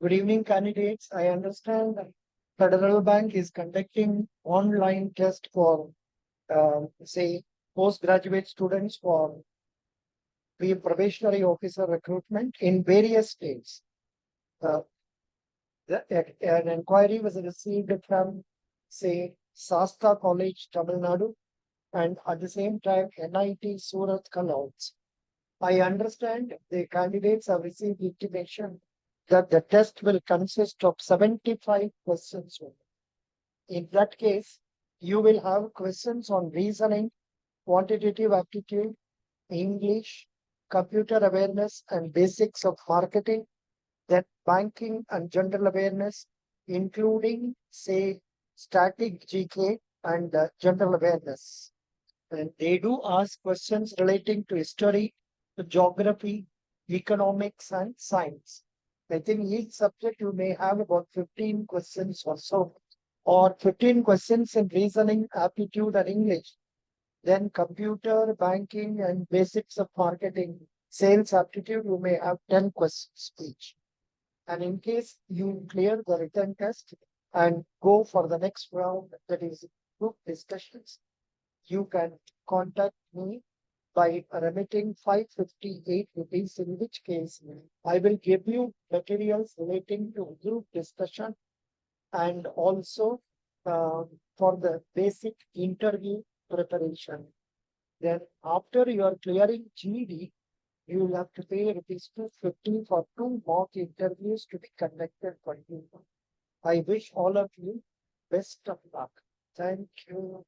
Good evening, candidates. I understand that Federal Bank is conducting online test for, say, postgraduate students for probationary officer recruitment in various states. Uh, an inquiry was received from, say, Shasta College, Tamil Nadu, and at the same time, NIT Surat Kannauts. I understand the candidates have received intimation that the test will consist of 75 questions only. In that case, you will have questions on reasoning, quantitative aptitude, English, computer awareness, and basics of marketing, then banking and general awareness, including, say, static GK and general awareness. And they do ask questions relating to history, to geography, economics, and science. I think each subject you may have about 15 questions or so, or 15 questions in reasoning, aptitude, and English. Then computer, banking, and basics of marketing, sales aptitude, you may have 10 questions each. And in case you clear the written test and go for the next round, that is group discussions, you can contact me by remitting 558 rupees, in which case I will give you materials relating to group discussion and also for the basic interview preparation. Then after you are clearing GD, you will have to pay rupees 250 for 2 mock interviews to be conducted for you. I wish all of you best of luck. Thank you.